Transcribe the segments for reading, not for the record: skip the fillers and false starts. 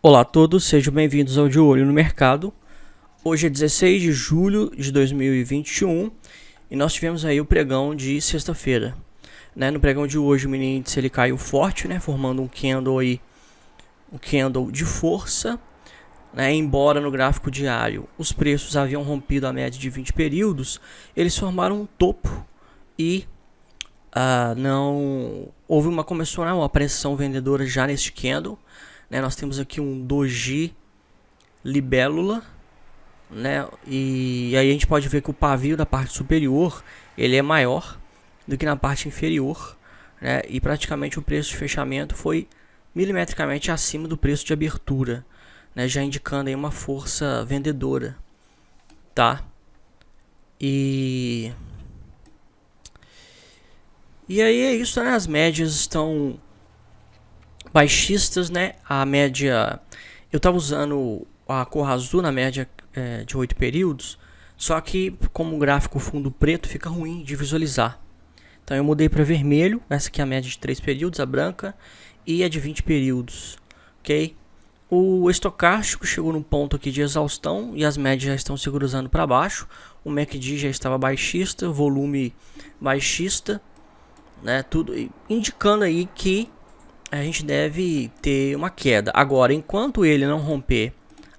Olá a todos, sejam bem-vindos ao De Olho no Mercado. Hoje é 16 de julho de 2021 e nós tivemos aí o pregão de sexta-feira. No pregão de hoje o mini índice ele caiu forte, formando um candle de força. Embora no gráfico diário os preços haviam rompido a média de 20 períodos, eles formaram um topo e não houve começou uma pressão vendedora já neste candle. Nós temos aqui um doji libélula, e aí a gente pode ver que o pavio da parte superior ele é maior do que na parte inferior, e praticamente o preço de fechamento foi milimetricamente acima do preço de abertura, já indicando aí uma força vendedora, tá? E aí é isso, as médias estão baixistas, a média, eu estava usando a cor azul na média de 8 períodos, só que como o gráfico fundo preto fica ruim de visualizar, então eu mudei para vermelho. Essa aqui é a média de 3 períodos, a branca, e a de 20 períodos, ok? O estocástico chegou num ponto aqui de exaustão e as médias já estão se cruzando para baixo. O MACD já estava baixista, volume baixista, tudo indicando aí que a gente deve ter uma queda. Agora, enquanto ele não romper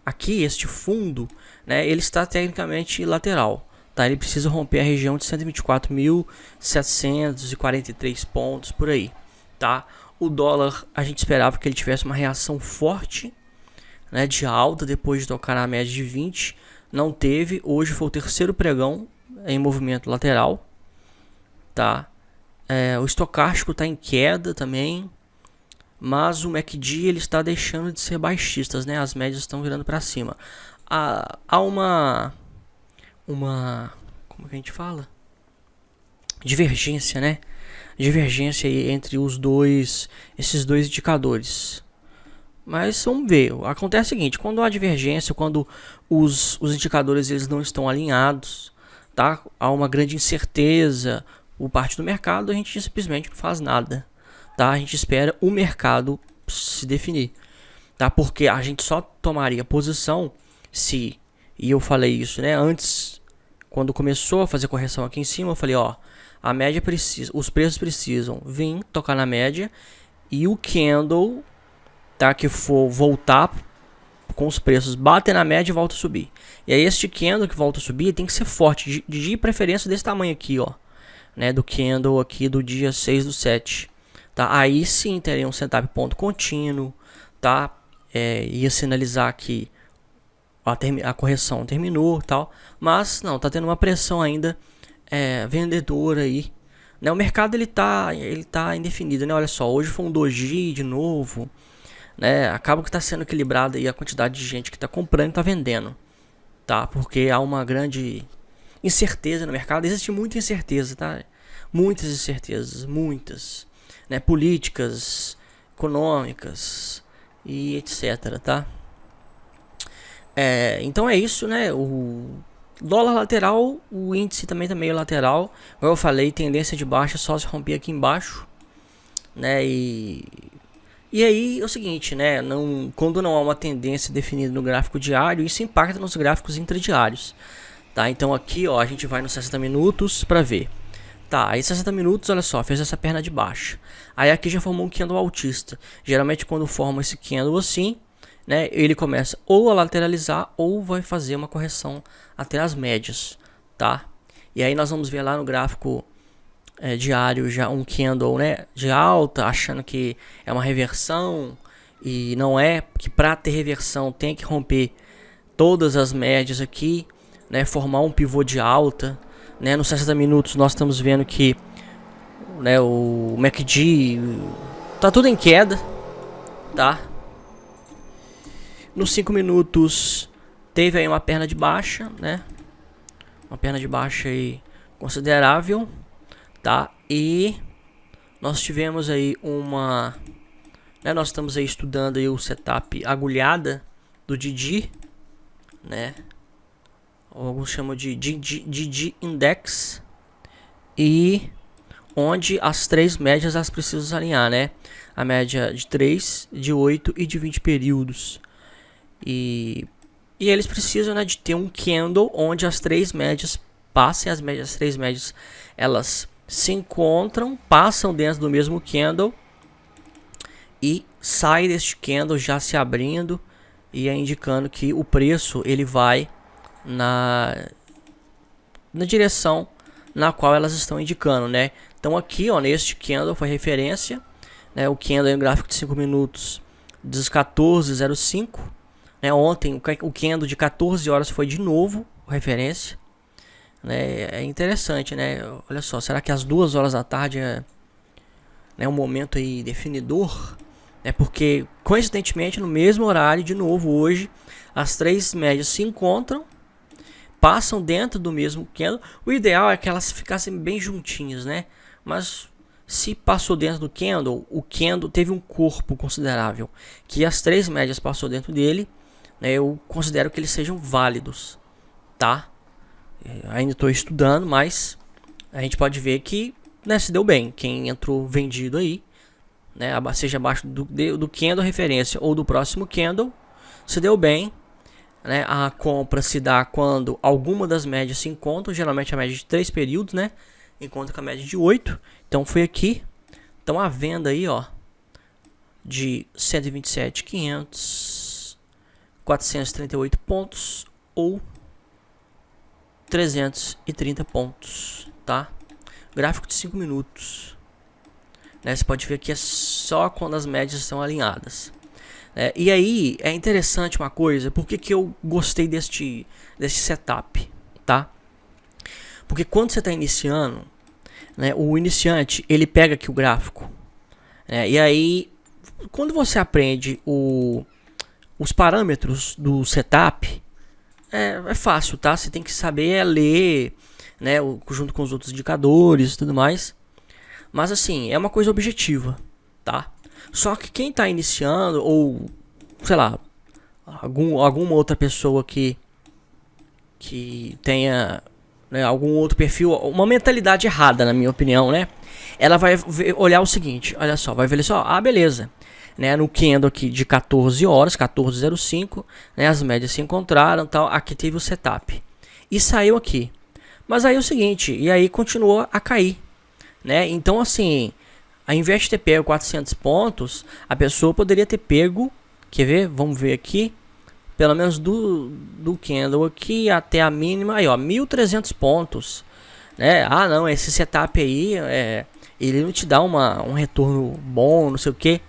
aqui este fundo, ele está tecnicamente lateral, tá? Ele precisa romper a região de 124.743 pontos por aí, tá? O dólar, a gente esperava que ele tivesse uma reação forte, de alta depois de tocar na média de 20, não teve. Hoje foi o terceiro pregão em movimento lateral, tá? O estocástico está em queda também, mas o MACD ele está deixando de ser baixistas, as médias estão virando para cima. Há uma como que a gente fala? Divergência, divergência aí entre esses dois indicadores. Mas vamos ver, acontece o seguinte: quando há divergência, quando os indicadores eles não estão alinhados, tá? Há uma grande incerteza por parte do mercado, a gente simplesmente não faz nada, tá? A gente espera o mercado se definir, tá? Porque a gente só tomaria posição se, e eu falei isso, antes, quando começou a fazer correção aqui em cima, eu falei, a média precisa, os preços precisam vir tocar na média e o candle, tá, que for voltar com os preços bater na média e volta a subir. E aí este candle que volta a subir tem que ser forte, de preferência desse tamanho aqui, do candle aqui do dia 6/7, tá? Aí sim teria um setup ponto contínuo, tá? Ia sinalizar que a correção terminou, tal, mas não, tá tendo uma pressão ainda vendedora aí, o mercado ele tá indefinido, olha só, hoje foi um doji de novo, acaba que está sendo equilibrado aí a quantidade de gente que está comprando e está vendendo, tá? Porque há uma grande incerteza no mercado, existe muita incerteza, tá? Muitas incertezas, muitas, políticas, econômicas e etc, tá? Então é isso, o dólar lateral, o índice também tá meio lateral, como eu falei, tendência de baixa só se romper aqui embaixo, e aí é o seguinte, quando não há uma tendência definida no gráfico diário, isso impacta nos gráficos intradiários, tá? Então aqui, a gente vai nos 60 minutos para ver. Tá, aí 60 minutos, olha só, fez essa perna de baixa. Aí aqui já formou um candle altista. Geralmente quando forma esse candle assim, ele começa ou a lateralizar ou vai fazer uma correção até as médias, tá? E aí nós vamos ver lá no gráfico diário já um candle, de alta, achando que é uma reversão, e não é, que para ter reversão tem que romper todas as médias aqui, formar um pivô de alta, nos 60 minutos nós estamos vendo que o MACD tá tudo em queda, tá? Nos 5 minutos teve aí uma perna de baixa, uma perna de baixa aí considerável, tá? E nós tivemos aí nós estamos aí estudando aí o setup agulhada do Didi, alguns chamam de Didi Index, e onde as três médias elas precisam alinhar, a média de 3, de 8 e de 20 períodos, E eles precisam, né, de ter um candle onde as três médias passem, as três médias elas se encontram, passam dentro do mesmo candle e sai deste candle já se abrindo e é indicando que o preço ele vai na direção na qual elas estão indicando, né? Então aqui, ó, neste candle foi referência, né? O candle em gráfico de 5 minutos dos 14,05, né? Ontem o candle de 14 horas foi de novo referência, né? É interessante, né? Olha só, será que às 2 horas da tarde é, né, um momento aí definidor? É porque coincidentemente no mesmo horário, de novo hoje, as três médias se encontram, passam dentro do mesmo candle. O ideal é que elas ficassem bem juntinhas, né? Mas se passou dentro do candle, o candle teve um corpo considerável, que as três médias passou dentro dele, né? Eu considero que eles sejam válidos, tá? Ainda estou estudando, mas a gente pode ver que, né, se deu bem. Quem entrou vendido aí, né, seja abaixo do candle referência ou do próximo candle, se deu bem, né? A compra se dá quando alguma das médias se encontram, geralmente a média de 3 períodos, né, encontra com a média de 8. Então foi aqui. Então a venda aí, ó, de 127.500, 438 pontos ou 330 pontos, tá? Gráfico de 5 minutos. Né, você pode ver que é só quando as médias estão alinhadas. E aí é interessante uma coisa, por que eu gostei desse setup, tá? Porque quando você está iniciando, né, o iniciante ele pega aqui o gráfico, né, e aí quando você aprende os parâmetros do setup, é fácil, tá? Você tem que saber ler, né, junto com os outros indicadores e tudo mais. Mas assim, é uma coisa objetiva, tá? Só que quem está iniciando, ou sei lá, alguma outra pessoa que tenha, né, algum outro perfil, uma mentalidade errada, na minha opinião, né? Ela vai olhar o seguinte, olha só, vai ver só, ah, beleza, né? No candle aqui de 14 horas, 14,05, né? As médias se encontraram, tal. Aqui teve o setup e saiu aqui. Mas aí é o seguinte, e aí continuou a cair, né? Então assim, ao invés de ter pego 400 pontos, a pessoa poderia ter pego, quer ver? Vamos ver aqui, pelo menos do candle aqui até a mínima, aí ó, 1.300 pontos, né? Ah não, esse setup aí, ele não te dá um retorno bom, não sei o que.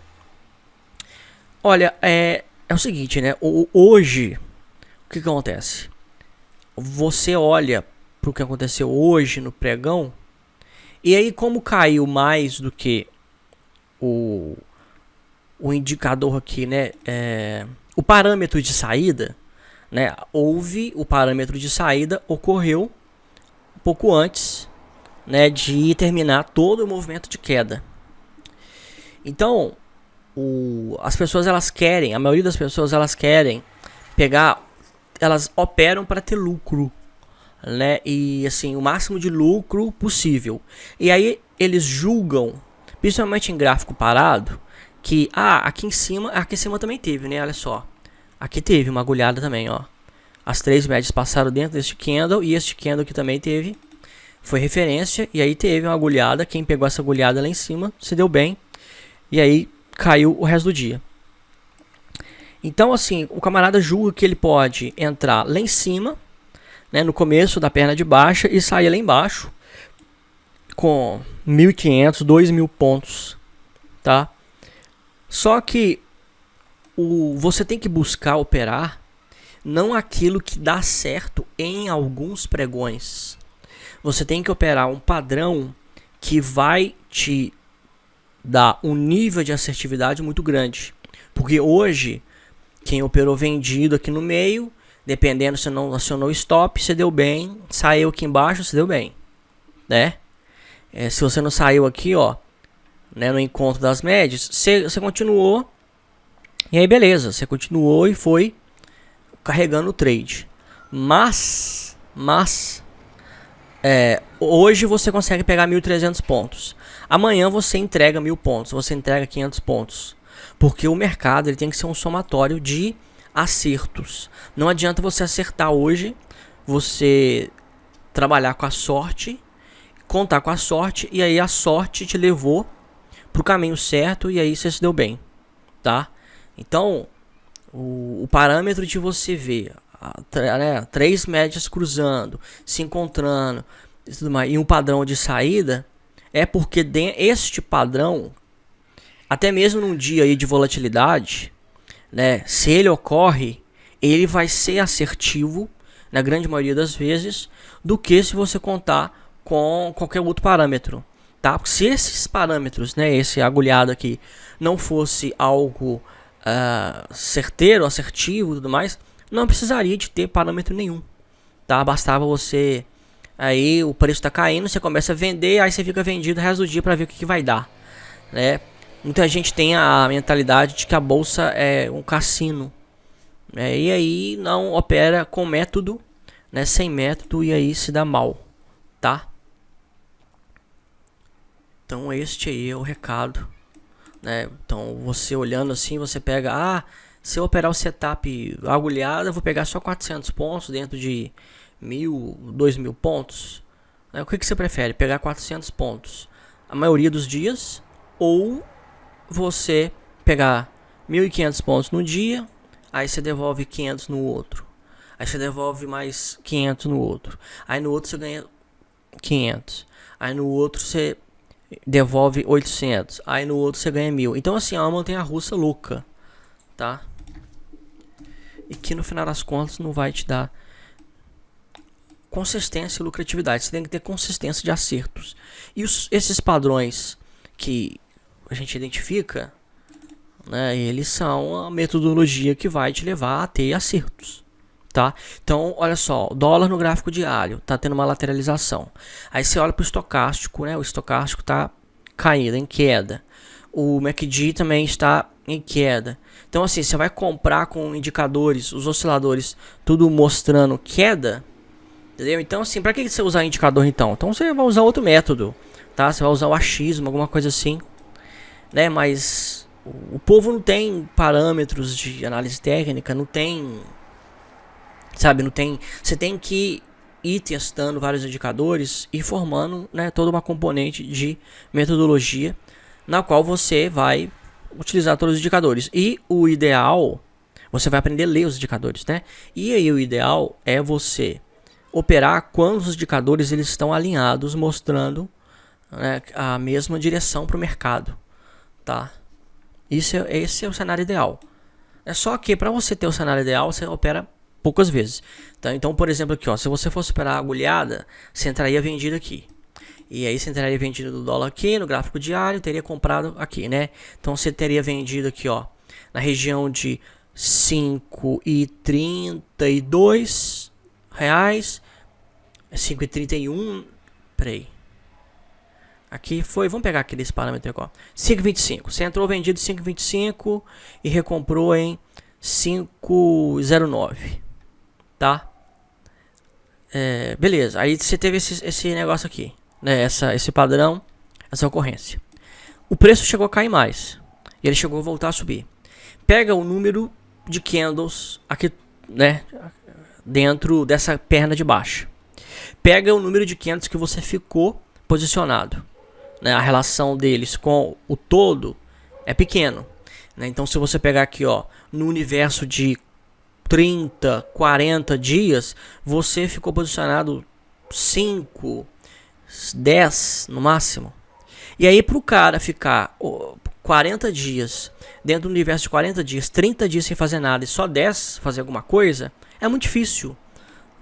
Olha, é o seguinte, né? Hoje, o que acontece? Você olha para o que aconteceu hoje no pregão, e aí como caiu mais do que o indicador aqui, né? O parâmetro de saída, né? O parâmetro de saída ocorreu um pouco antes, né, de terminar todo o movimento de queda. Então, as pessoas elas querem, a maioria das pessoas elas querem pegar, elas operam para ter lucro, né? E assim, o máximo de lucro possível. E aí eles julgam, principalmente em gráfico parado, que aqui em cima também teve, né? Olha só. Aqui teve uma agulhada também, ó. As três médias passaram dentro deste candle e este candle aqui também teve, foi referência, e aí teve uma agulhada, quem pegou essa agulhada lá em cima se deu bem. E aí caiu o resto do dia. Então assim, o camarada julga que ele pode entrar lá em cima, né, no começo da perna de baixa e sair lá embaixo com 1.500, 2.000 pontos, tá? Só que você tem que buscar operar não aquilo que dá certo em alguns pregões. Você tem que operar um padrão que vai te dar um nível de assertividade muito grande. Porque hoje, quem operou vendido aqui no meio, dependendo se não acionou stop, você deu bem. Saiu aqui embaixo, você deu bem, né? Se você não saiu aqui, ó, né, no encontro das médias, você continuou. E aí beleza, você continuou e foi carregando o trade. Mas hoje você consegue pegar 1.300 pontos. Amanhã você entrega 1.000 pontos, você entrega 500 pontos. Porque o mercado ele tem que ser um somatório de acertos. Não adianta você acertar hoje, você trabalhar com a sorte, contar com a sorte, e aí a sorte te levou pro caminho certo e aí você se deu bem, tá? Então, o parâmetro de você ver três médias cruzando, se encontrando e tudo mais, e um padrão de saída, é porque este padrão, até mesmo num dia aí de volatilidade, né, se ele ocorre, ele vai ser assertivo, na grande maioria das vezes, do que se você contar com qualquer outro parâmetro. Tá? Porque se esses parâmetros, né, esse agulhado aqui, não fosse algo certeiro, assertivo e tudo mais, não precisaria de ter parâmetro nenhum. Tá? Bastava você, aí o preço está caindo, você começa a vender, aí você fica vendido o resto do dia para ver o que vai dar. Né? Muita gente tem a mentalidade de que a bolsa é um cassino, né? E aí não opera com método, né? Sem método, e aí se dá mal, tá? Então este aí é o recado, né? Então você olhando assim, você pega, se eu operar o setup agulhado, eu vou pegar só 400 pontos dentro de 1.000, 2.000 pontos, né? O que você prefere? Pegar 400 pontos a maioria dos dias, ou você pegar 1.500 pontos no dia, aí você devolve 500 no outro, aí você devolve mais 500 no outro, aí no outro você ganha 500, aí no outro você devolve 800, aí no outro você ganha 1.000. Então assim, é uma montanha-russa louca, tá? E que no final das contas não vai te dar consistência e lucratividade. Você tem que ter consistência de acertos. E esses padrões que a gente identifica, né, eles são a metodologia que vai te levar a ter acertos, tá? Então, olha só, o dólar no gráfico diário tá tendo uma lateralização. Aí você olha para o estocástico, né? O estocástico tá caindo, em queda. O MACD também está em queda. Então, assim, você vai comprar com indicadores, os osciladores, tudo mostrando queda, entendeu? Então, assim, para que você usar indicador então? Então você vai usar outro método, tá? Você vai usar o achismo, alguma coisa assim, né? Mas o povo não tem parâmetros de análise técnica, não tem, sabe, não tem. Você tem que ir testando vários indicadores e formando, né, toda uma componente de metodologia na qual você vai utilizar todos os indicadores. E o ideal, você vai aprender a ler os indicadores, né? E aí o ideal é você operar quando os indicadores eles estão alinhados, mostrando, né, a mesma direção para o mercado, tá? Esse é o cenário ideal. É só que para você ter o cenário ideal, você opera poucas vezes. Tá? Então, por exemplo, aqui, ó, se você fosse operar agulhada, você entraria vendido aqui. E aí você entraria vendido do dólar aqui, no gráfico diário, teria comprado aqui, né? Então você teria vendido aqui, ó, na região de 5,32 reais, 5,31, peraí. Aqui foi, vamos pegar aqui desse parâmetro aqui, ó, 5,25. Você entrou vendido 5,25 e recomprou em 5,09, tá? Beleza, aí você teve esse negócio aqui, né? Esse padrão, essa ocorrência. O preço chegou a cair mais e ele chegou a voltar a subir. Pega o número de candles aqui, né, dentro dessa perna de baixo. Pega o número de candles que você ficou posicionado, né? A relação deles com o todo é pequeno, né? Então se você pegar aqui, ó, no universo de 30, 40 dias, você ficou posicionado 5, 10 no máximo. E aí para o cara ficar 40 dias, dentro do universo de 40 dias, 30 dias sem fazer nada e só 10 fazer alguma coisa, é muito difícil,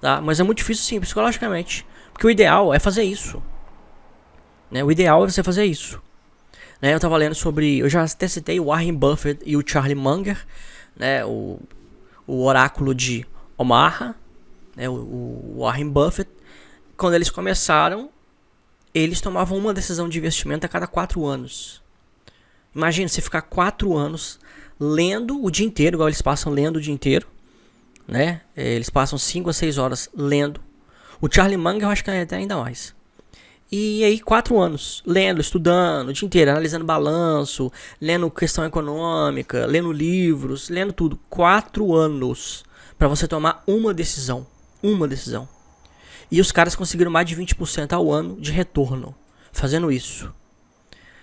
tá? Mas é muito difícil sim, psicologicamente. Porque o ideal é fazer isso, né? O ideal é você fazer isso, né? Eu tava lendo sobre, eu já até citei o Warren Buffett e o Charlie Munger, né? O oráculo de Omaha, né? O Warren Buffett, quando eles começaram, eles tomavam uma decisão de investimento a cada 4 anos. Imagina você ficar 4 anos lendo o dia inteiro, igual eles passam lendo o dia inteiro, né? Eles passam 5 a 6 horas lendo. O Charlie Munger eu acho que é até ainda mais. E aí 4 anos, lendo, estudando, o dia inteiro, analisando balanço, lendo questão econômica, lendo livros, lendo tudo. 4 anos para você tomar uma decisão. Uma decisão. E os caras conseguiram mais de 20% ao ano de retorno fazendo isso.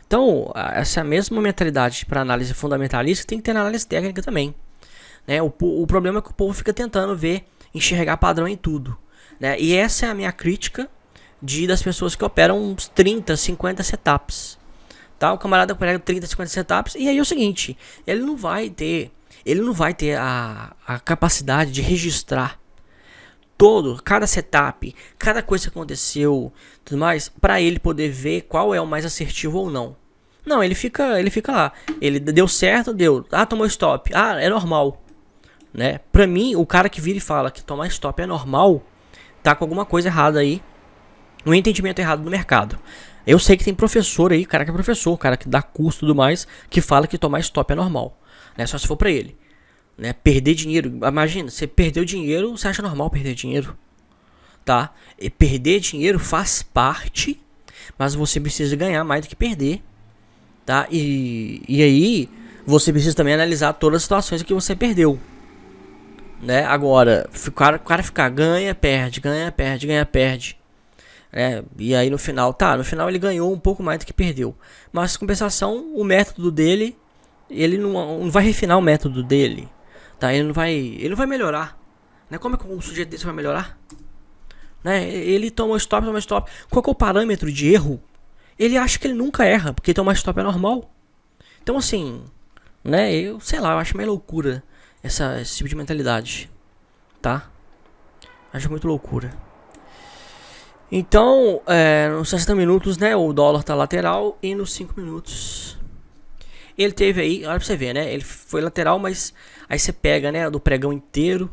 Então, essa mesma mentalidade para análise fundamentalista tem que ter na análise técnica também. Né? O problema é que o povo fica tentando enxergar padrão em tudo. Né? E essa é a minha crítica das pessoas que operam uns 30, 50 setups. Tá? O camarada pega 30, 50 setups e aí é o seguinte, ele não vai ter a capacidade de registrar cada setup, cada coisa que aconteceu, tudo mais, para ele poder ver qual é o mais assertivo ou não. Não, ele fica lá. Ele deu certo, deu. Ah, tomou stop. Ah, é normal. Né? Pra mim, o cara que vira e fala que tomar stop é normal, tá com alguma coisa errada aí, um entendimento errado no mercado. Eu sei que tem professor aí, cara que é professor, cara que dá curso e tudo mais, que fala que tomar stop é normal. Né? Só se for pra ele. Né? Perder dinheiro, imagina, você perdeu dinheiro, você acha normal perder dinheiro? Tá? E perder dinheiro faz parte, mas você precisa ganhar mais do que perder. Tá? E aí, você precisa também analisar todas as situações que você perdeu. Né? Agora, o cara ficar ganha, perde, ganha, perde, ganha, perde. E aí no final ele ganhou um pouco mais do que perdeu. Mas compensação, o método dele, ele não vai refinar o método dele. Tá? Ele não vai melhorar. Né? Como é que um sujeito desse vai melhorar? Né? Ele toma stop. Qual que é o parâmetro de erro? Ele acha que ele nunca erra, porque tomar stop é normal. Então assim, né? Eu acho meio loucura esse tipo de mentalidade. Tá? Acho muito loucura. Então, nos 60 minutos, né, o dólar tá lateral, e nos 5 minutos ele teve aí, olha pra você ver, né, ele foi lateral, mas aí você pega, né, do pregão inteiro,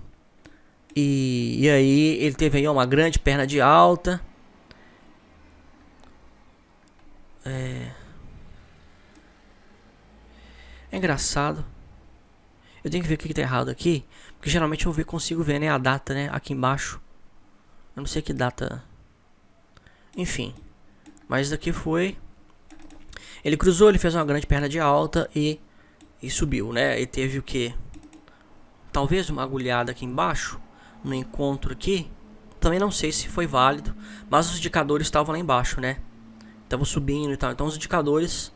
e aí ele teve aí uma grande perna de alta. É engraçado. Eu tenho que ver o que tá errado aqui, porque geralmente eu consigo ver, né, a data, né, aqui embaixo. Eu não sei que data. Enfim, mas daqui foi. Ele cruzou, ele fez uma grande perna de alta e subiu, né? E teve o que? Talvez uma agulhada aqui embaixo, no encontro aqui. Também não sei se foi válido, mas os indicadores estavam lá embaixo, né? Estavam subindo e tal. Então os indicadores,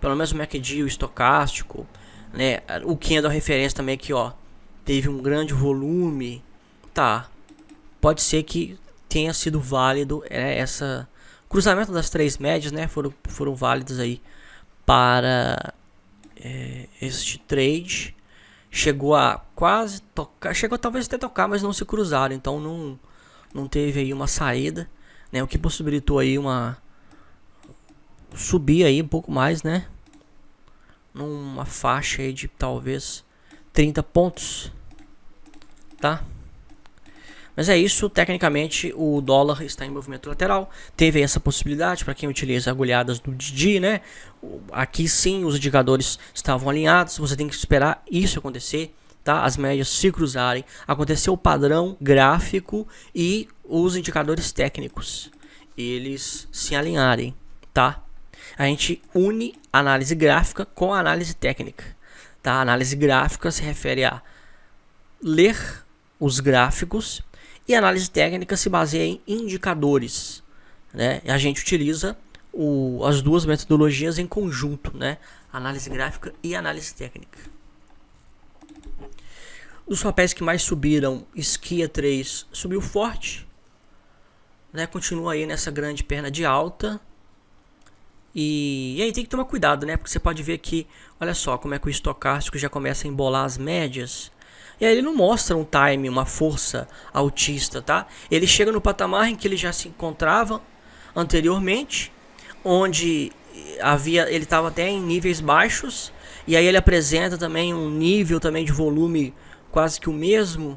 pelo menos o MACD, o estocástico, né? O que é da referência também aqui, ó. Teve um grande volume. Tá. Pode ser que tenha sido válido essa cruzamento das 3 médias, né, foram válidos aí para este trade. Chegou a quase tocar, chegou talvez até tocar, mas não se cruzaram, então não teve aí uma saída, né, o que possibilitou aí subir aí um pouco mais, né, numa faixa aí de talvez 30 pontos, tá? Mas é isso, tecnicamente o dólar está em movimento lateral. Teve essa possibilidade para quem utiliza agulhadas do Didi, né? Aqui sim os indicadores estavam alinhados, você tem que esperar isso acontecer, tá? As médias se cruzarem, acontecer o padrão gráfico e os indicadores técnicos, eles se alinharem, tá? A gente une a análise gráfica com a análise técnica, tá? A análise gráfica se refere a ler os gráficos, e a análise técnica se baseia em indicadores, né? E a gente utiliza as duas metodologias em conjunto, né? Análise gráfica e análise técnica. Os papéis que mais subiram, Skia 3 subiu forte, né? Continua aí nessa grande perna de alta. E aí tem que tomar cuidado, né? Porque você pode ver que, olha só como é que o estocástico já começa a embolar as médias. E aí ele não mostra um time, uma força altista, tá? Ele chega no patamar em que ele já se encontrava anteriormente, onde ele estava até em níveis baixos, e aí ele apresenta também um nível também de volume quase que o mesmo,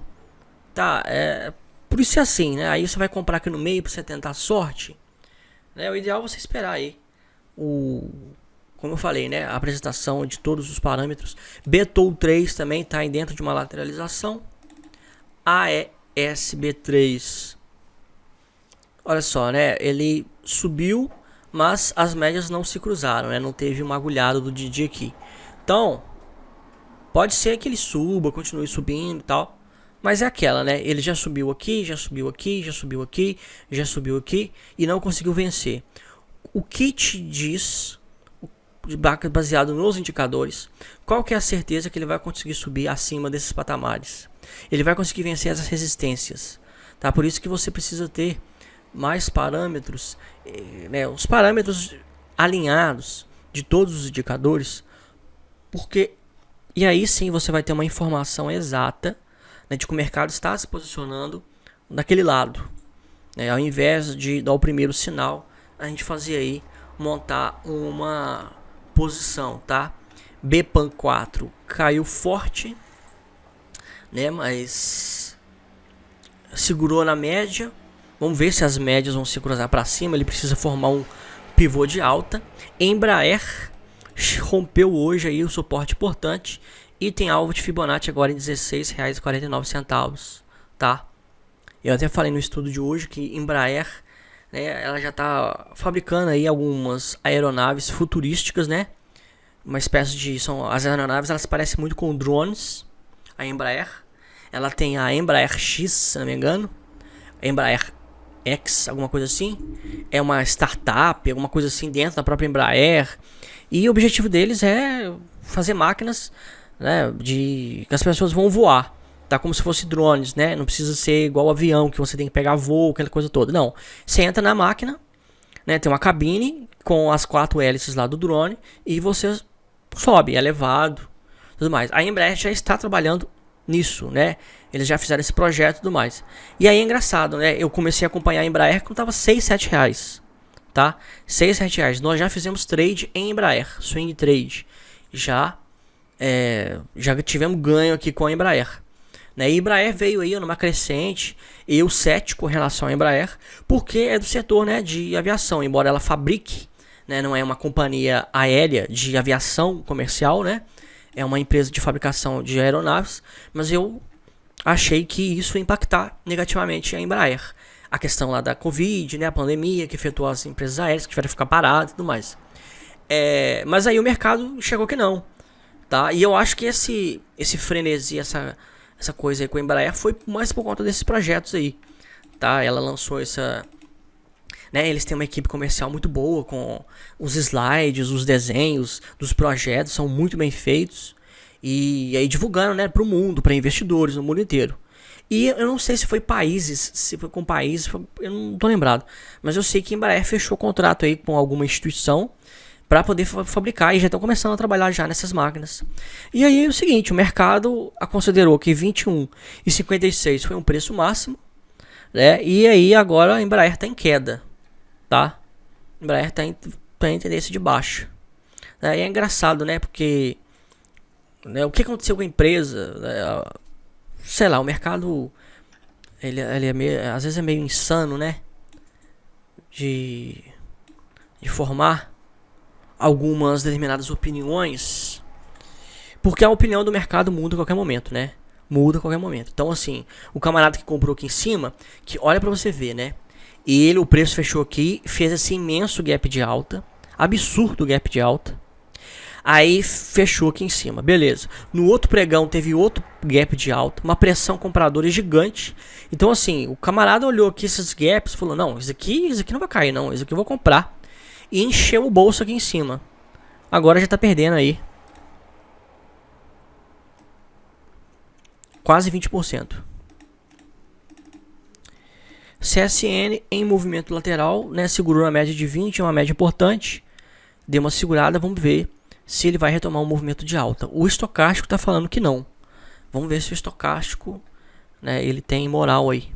tá? Por isso é assim, né? Aí você vai comprar aqui no meio para você tentar sorte, né? O ideal é você esperar aí como eu falei, né, a apresentação de todos os parâmetros. BTOL 3 também está dentro de uma lateralização. AESB3, olha só, né, ele subiu, mas as médias não se cruzaram, né? Não teve uma agulhada do Didi aqui. Então, pode ser que ele suba, continue subindo e tal. Mas é aquela, né? Ele já subiu aqui, já subiu aqui, já subiu aqui, já subiu aqui e não conseguiu vencer. O que te diz, baseado nos indicadores, qual que é a certeza que ele vai conseguir subir acima desses patamares? Ele vai conseguir vencer essas resistências, tá? Por isso que você precisa ter mais parâmetros, né? Os parâmetros alinhados de todos os indicadores, porque e aí sim você vai ter uma informação exata, né, de que o mercado está se posicionando daquele lado, né? Ao invés de dar o primeiro sinal, a gente fazia aí montar uma posição, tá? BPAN 4 caiu forte, né? Mas segurou na média. Vamos ver se as médias vão se cruzar para cima. Ele precisa formar um pivô de alta. Embraer rompeu hoje aí o suporte importante e tem alvo de Fibonacci agora em R$ 16,49, tá? Eu até falei no estudo de hoje que Embraer, né, ela já está fabricando aí algumas aeronaves futurísticas, né? Uma espécie de... as aeronaves, elas parecem muito com drones. A Embraer, ela tem a Embraer X, se não me engano, Embraer X, alguma coisa assim. É uma startup, alguma coisa assim dentro da própria Embraer. E o objetivo deles é fazer máquinas, né, que as pessoas vão voar. Tá como se fosse drones, né? Não precisa ser igual avião, que você tem que pegar voo, aquela coisa toda. Não. Você entra na máquina, né? Tem uma cabine com as 4 hélices lá do drone e você sobe, é levado, tudo mais. A Embraer já está trabalhando nisso, né? Eles já fizeram esse projeto e tudo mais. E aí é engraçado, né? Eu comecei a acompanhar a Embraer quando tava 6, 7 reais, tá? 6, 7 reais. Nós já fizemos trade em Embraer, swing trade. Já tivemos ganho aqui com a Embraer. Né? E a Embraer veio aí numa crescente, eu cético em relação à Embraer, porque é do setor, né, de aviação, embora ela fabrique, né, não é uma companhia aérea de aviação comercial, né, é uma empresa de fabricação de aeronaves, mas eu achei que isso ia impactar negativamente a Embraer. A questão lá da Covid, né, a pandemia que afetou as empresas aéreas, que tiveram que ficar paradas e tudo mais. Mas aí o mercado chegou que não, tá? E eu acho que esse frenesi, essa coisa aí com a Embraer foi mais por conta desses projetos aí, tá? Ela lançou essa, né? Eles têm uma equipe comercial muito boa com os slides, os desenhos dos projetos são muito bem feitos e aí divulgando, né, para o mundo, para investidores no mundo inteiro. E eu não sei se foi países, se foi com países, eu não tô lembrado, mas eu sei que a Embraer fechou contrato aí com alguma instituição para poder fabricar e já estão começando a trabalhar já nessas máquinas. E aí é o seguinte, o mercado considerou que 21,56 foi um preço máximo, né? E aí agora a Embraer está em queda, tá? A Embraer está em tendência de baixa. E é engraçado, né? Porque, né, o que aconteceu com a empresa? Né? Sei lá, o mercado ele é meio, às vezes é meio insano, né? De formar algumas determinadas opiniões, porque a opinião do mercado muda a qualquer momento, né? Muda a qualquer momento. Então, assim, o camarada que comprou aqui em cima, que olha pra você ver, né? O preço fechou aqui, fez esse imenso gap de alta, absurdo gap de alta. Aí fechou aqui em cima, beleza. No outro pregão teve outro gap de alta, uma pressão compradora gigante. Então, assim, o camarada olhou aqui esses gaps e falou: não, isso aqui não vai cair, não. Isso aqui eu vou comprar. E encheu o bolso aqui em cima. Agora já tá perdendo aí quase 20%. CSN em movimento lateral, né, segurou na média de 20, é uma média importante. Deu uma segurada, vamos ver se ele vai retomar um movimento de alta. O estocástico tá falando que não. Vamos ver se o estocástico, né, ele tem moral aí.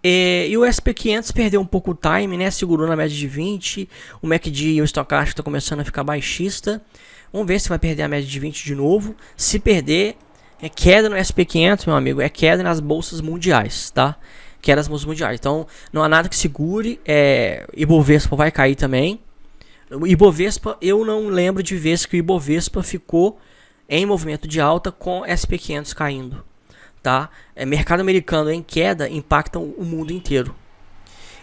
E o SP500 perdeu um pouco o time, né? Segurou na média de 20. O MACD e o estocástico está começando a ficar baixista. Vamos ver se vai perder a média de 20 de novo. Se perder, é queda no SP500, meu amigo. É queda nas bolsas mundiais, tá? Queda nas bolsas mundiais. Então, não há nada que segure. Ibovespa vai cair também. O Ibovespa, eu não lembro de vez que o Ibovespa ficou em movimento de alta com SP500 caindo. Tá? Mercado americano em queda impacta o mundo inteiro.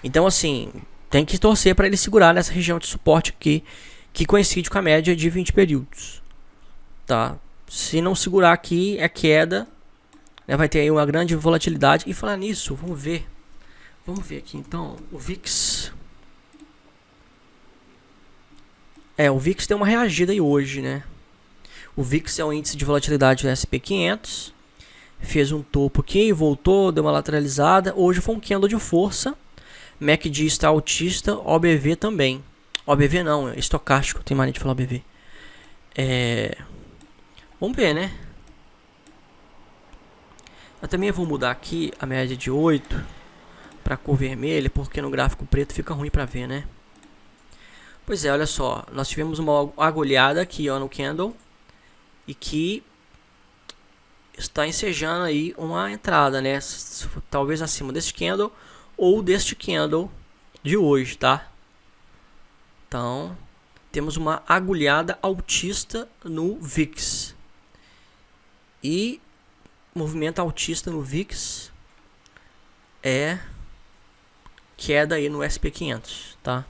Então, assim, tem que torcer para ele segurar nessa região de suporte aqui, que coincide com a média de 20 períodos, tá? Se não segurar aqui, é queda, né? Vai ter aí uma grande volatilidade. E falar nisso, vamos ver aqui então o VIX. O VIX deu uma reagida aí hoje, né? O VIX é o índice de volatilidade do SP500. Fez um topo aqui, voltou, deu uma lateralizada. Hoje foi um candle de força. MACD está altista, OBV também. OBV não, é estocástico, tem mania de falar OBV. Vamos ver, né? Eu também vou mudar aqui a média de 8 para cor vermelha, porque no gráfico preto fica ruim para ver, né? Pois é, olha só, nós tivemos uma agulhada aqui, ó, no candle, e que está ensejando aí uma entrada, né? Talvez acima deste candle ou deste candle de hoje, tá? Então, temos uma agulhada altista no VIX. E movimento altista no VIX é queda aí no SP500, tá?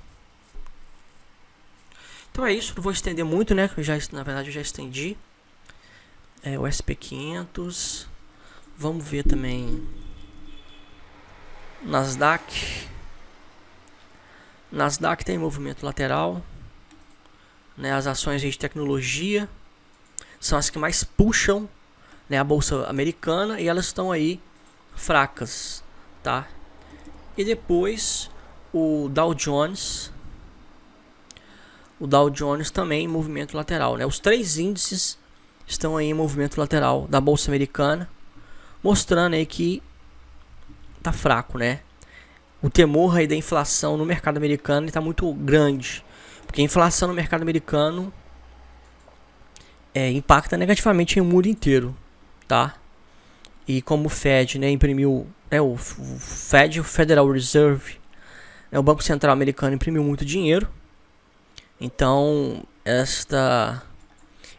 Então é isso, não vou estender muito, né? Na verdade eu já estendi. O SP500. Vamos ver também Nasdaq. Nasdaq tem movimento lateral, né? As ações de tecnologia são as que mais puxam, né, a bolsa americana, e elas estão aí fracas, tá? E depois o Dow Jones. O Dow Jones também em movimento lateral, né? Os três índices estão aí em movimento lateral da bolsa americana, mostrando aí que tá fraco, né? O temor aí da inflação no mercado americano está muito grande, porque a inflação no mercado americano impacta negativamente em o mundo inteiro, tá? E como o Fed, né, imprimiu, o Fed, o Federal Reserve, né, o Banco Central americano imprimiu muito dinheiro, então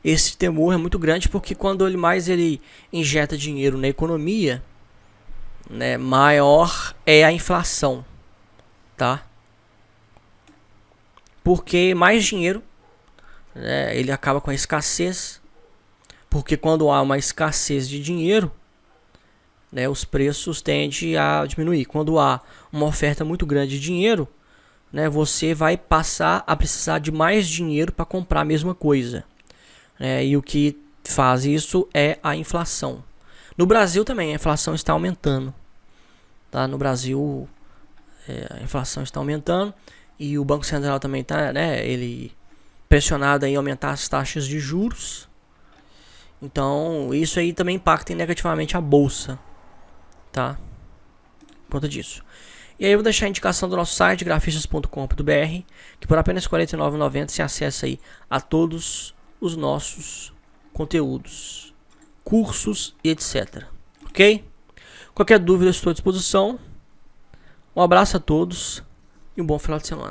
esse temor é muito grande, porque quando ele injeta dinheiro na economia, né, maior é a inflação, tá? Porque mais dinheiro, né, ele acaba com a escassez, porque quando há uma escassez de dinheiro, né, os preços tendem a diminuir. Quando há uma oferta muito grande de dinheiro, né, você vai passar a precisar de mais dinheiro para comprar a mesma coisa, né, e o que faz isso é a inflação. No Brasil também a inflação está aumentando, tá? No Brasil a inflação está aumentando e o Banco Central também está, né, ele pressionado em aumentar as taxas de juros. Então isso aí também impacta negativamente a bolsa, tá? Por conta disso. E aí eu vou deixar a indicação do nosso site, grafistas.com.br, que por apenas R$ 49,90 você acessa aí a todos os nossos conteúdos, cursos e etc. Ok? Qualquer dúvida eu estou à disposição. Um abraço a todos e um bom final de semana.